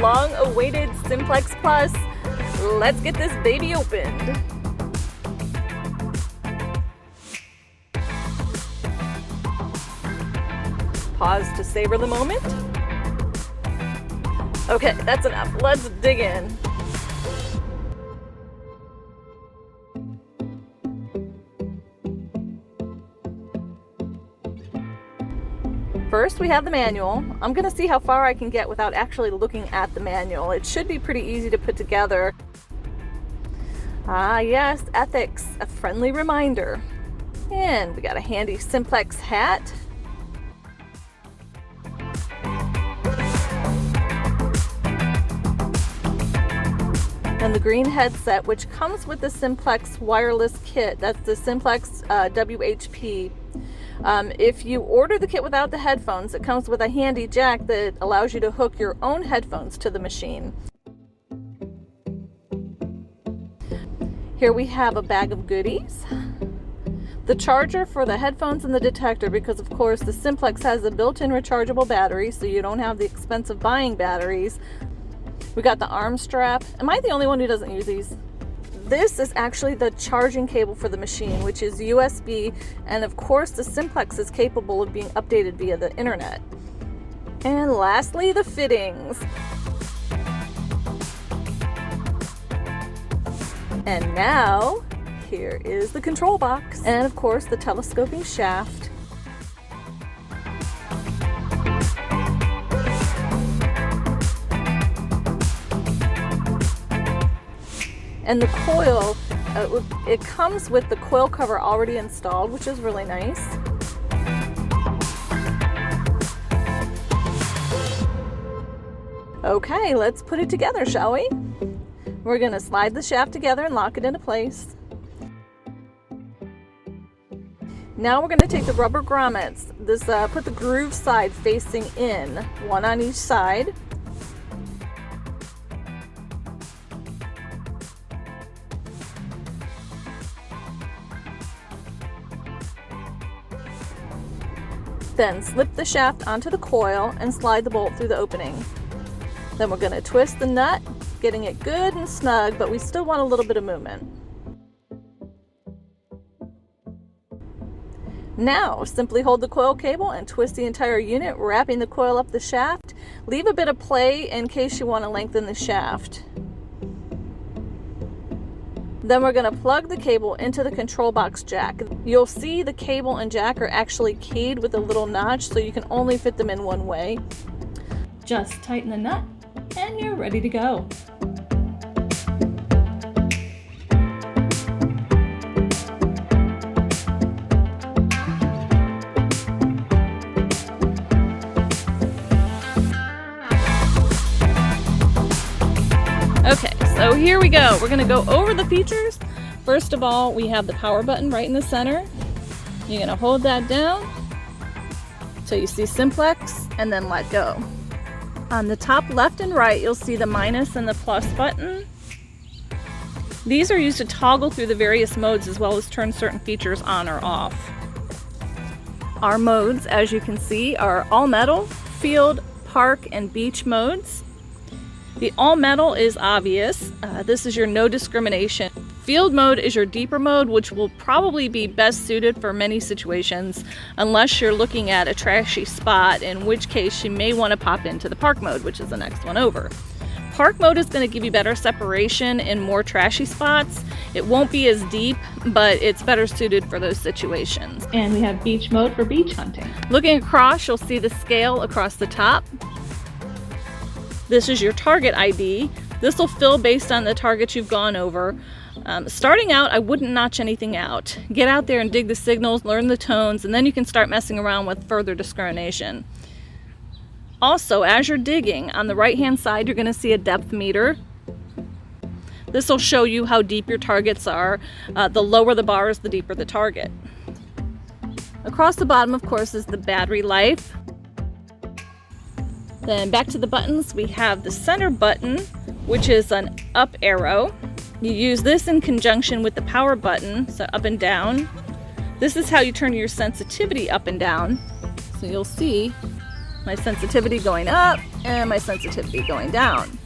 long-awaited Simplex Plus. Let's get this baby opened. Pause to savor the moment. Okay, that's enough. Let's dig in. First, we have the manual. I'm going to see how far I can get without actually looking at the manual. It should be pretty easy to put together. Ah yes, ethics, a friendly reminder. And we got a handy Simplex hat. And the green headset, which comes with the Simplex wireless kit. That's the Simplex WHP. If you order the kit without the headphones, it comes with a handy jack that allows you to hook your own headphones to the machine. Here we have a bag of goodies. The charger for the headphones and the detector, because of course the Simplex has a built-in rechargeable battery, so you don't have the expense of buying batteries. We got the arm strap. Am I the only one who doesn't use these? This is actually the charging cable for the machine, which is USB, and of course the Simplex is capable of being updated via the internet. And lastly, the fittings. And now, here is the control box, and of course the telescoping shaft. And the coil, it comes with the coil cover already installed, which is really nice. Okay, let's put it together, shall we? We're going to slide the shaft together and lock it into place. Now we're going to take the rubber grommets. Put the groove side facing in, one on each side. Then slip the shaft onto the coil and slide the bolt through the opening. Then we're going to twist the nut, getting it good and snug, but we still want a little bit of movement. Now, simply hold the coil cable and twist the entire unit, wrapping the coil up the shaft. Leave a bit of play in case you want to lengthen the shaft. Then we're going to plug the cable into the control box jack. You'll see the cable and jack are actually keyed with a little notch, so you can only fit them in one way. Just tighten the nut and you're ready to go. Okay, so here we go. We're going to go over the features. First of all, we have the power button right in the center. You're going to hold that down so you see Simplex and then let go. On the top left and right, you'll see the minus and the plus button. These are used to toggle through the various modes as well as turn certain features on or off. Our modes, as you can see, are all metal, field, park, and beach modes. The all metal is obvious. This is your no discrimination. Field mode is your deeper mode, which will probably be best suited for many situations, unless you're looking at a trashy spot, in which case you may want to pop into the park mode, which is the next one over. Park mode is going to give you better separation in more trashy spots. It won't be as deep, but it's better suited for those situations. And we have beach mode for beach hunting. Looking across, you'll see the scale across the top. This is your target ID. This will fill based on the targets you've gone over. Starting out, I wouldn't notch anything out. Get out there and dig the signals, learn the tones, and then you can start messing around with further discrimination. Also, as you're digging, on the right-hand side, you're going to see a depth meter. This will show you how deep your targets are. The lower the bar is, the deeper the target. Across the bottom, of course, is the battery life. Then back to the buttons, we have the center button, which is an up arrow. You use this in conjunction with the power button, so up and down. This is how you turn your sensitivity up and down. So you'll see my sensitivity going up and my sensitivity going down.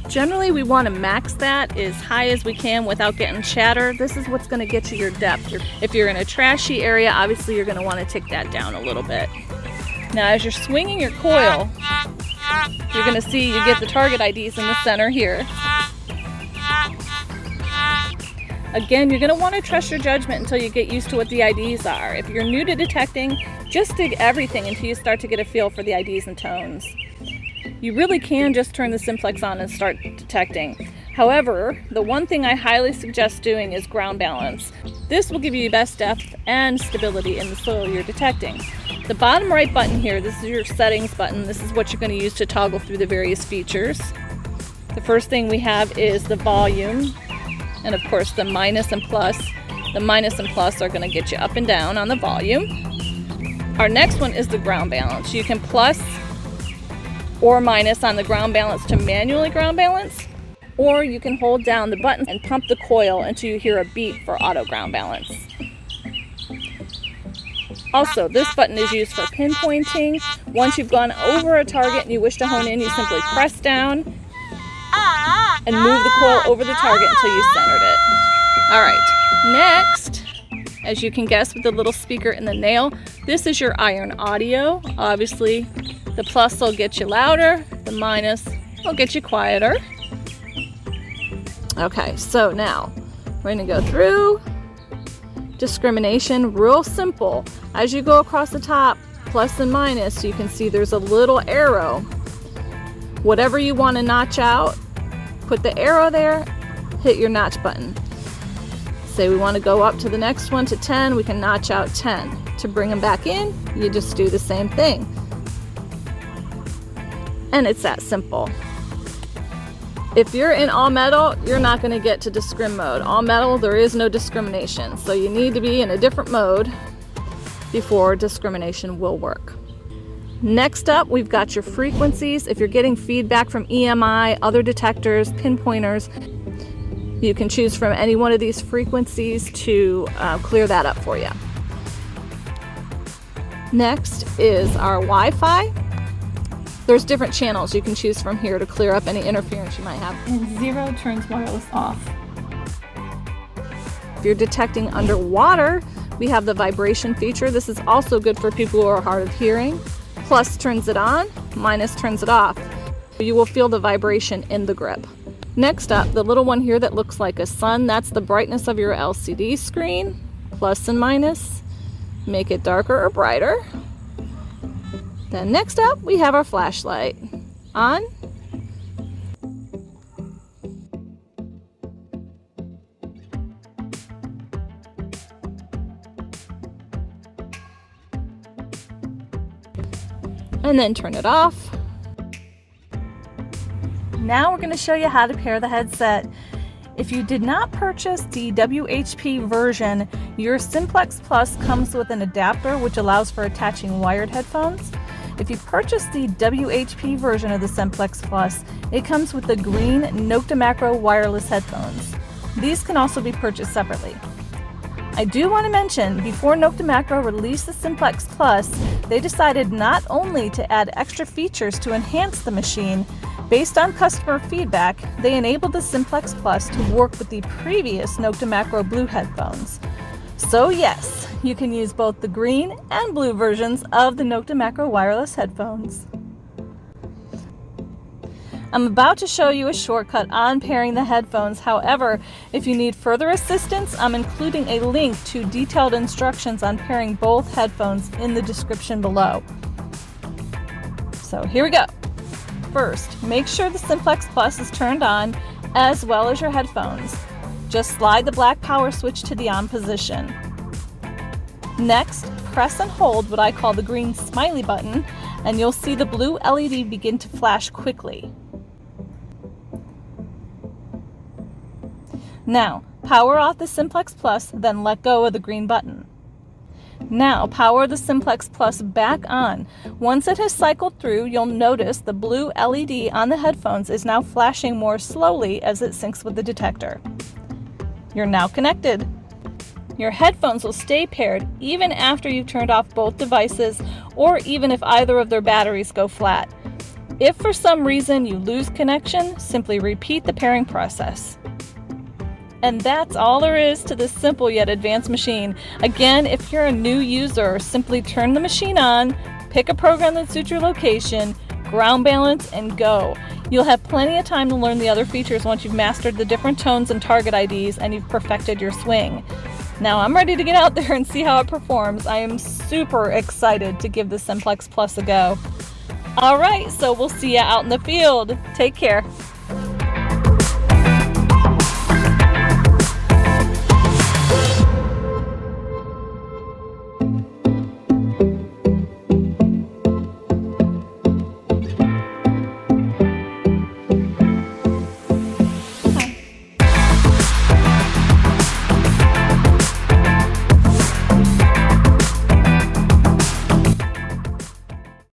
Generally, we want to max that as high as we can without getting chatter. This is what's going to get you your depth. If you're in a trashy area, obviously you're going to want to take that down a little bit. Now, as you're swinging your coil, you're going to see you get the target IDs in the center here. Again, you're going to want to trust your judgment until you get used to what the IDs are. If you're new to detecting, just dig everything until you start to get a feel for the IDs and tones. You really can just turn the simplex on and start detecting. However, the one thing I highly suggest doing is ground balance. This will give you best depth and stability in the soil you're detecting. The bottom right button here, this is your settings button. This is what you're going to use to toggle through the various features. The first thing we have is the volume, and of course the minus and plus. The minus and plus are going to get you up and down on the volume. Our next one is the ground balance. You can plus or minus on the ground balance to manually ground balance, or you can hold down the button and pump the coil until you hear a beep for auto ground balance. Also, this button is used for pinpointing. Once you've gone over a target and you wish to hone in, you simply press down and move the coil over the target until you centered it. All right, next, as you can guess with the little speaker in the nail, this is your iron audio. Obviously, the plus will get you louder, the minus will get you quieter. Okay, so now we're going to go through discrimination, real simple. As you go across the top, plus and minus, you can see there's a little arrow. Whatever you want to notch out, put the arrow there, hit your notch button. Say we want to go up to the next one to 10, we can notch out 10. To bring them back in, you just do the same thing. And it's that simple. If you're in all metal, you're not going to get to discrim mode. All metal, there is no discrimination. So you need to be in a different mode before discrimination will work. Next up, we've got your frequencies. If you're getting feedback from EMI, other detectors, pinpointers, you can choose from any one of these frequencies to clear that up for you. Next is our Wi-Fi. There's different channels you can choose from here to clear up any interference you might have. And 0 turns wireless off. If you're detecting underwater, we have the vibration feature. This is also good for people who are hard of hearing. Plus turns it on, minus turns it off. You will feel the vibration in the grip. Next up, the little one here that looks like a sun, that's the brightness of your LCD screen. Plus and minus, make it darker or brighter. Then next up, we have our flashlight. On. And then turn it off. Now we're going to show you how to pair the headset. If you did not purchase the WHP version, your Simplex Plus comes with an adapter which allows for attaching wired headphones. If you purchase the WHP version of the Simplex Plus, it comes with the green Nokta Makro wireless headphones. These can also be purchased separately. I do want to mention, before Nokta Makro released the Simplex Plus, they decided not only to add extra features to enhance the machine, based on customer feedback, they enabled the Simplex Plus to work with the previous Nokta Makro Blue headphones. So yes, you can use both the green and blue versions of the Nokta Makro wireless headphones. I'm about to show you a shortcut on pairing the headphones. However, if you need further assistance, I'm including a link to detailed instructions on pairing both headphones in the description below. So here we go. First, make sure the Simplex Plus is turned on, as well as your headphones. Just slide the black power switch to the on position. Next, press and hold what I call the green smiley button, and you'll see the blue LED begin to flash quickly. Now, power off the Simplex Plus, then let go of the green button. Now, power the Simplex Plus back on. Once it has cycled through, you'll notice the blue LED on the headphones is now flashing more slowly as it syncs with the detector. You're now connected. Your headphones will stay paired even after you've turned off both devices, or even if either of their batteries go flat. If for some reason you lose connection, simply repeat the pairing process. And that's all there is to this simple yet advanced machine. Again, if you're a new user, simply turn the machine on, pick a program that suits your location, ground balance, and go. You'll have plenty of time to learn the other features once you've mastered the different tones and target IDs and you've perfected your swing. Now I'm ready to get out there and see how it performs. I am super excited to give the Simplex Plus a go. Alright, so we'll see you out in the field. Take care.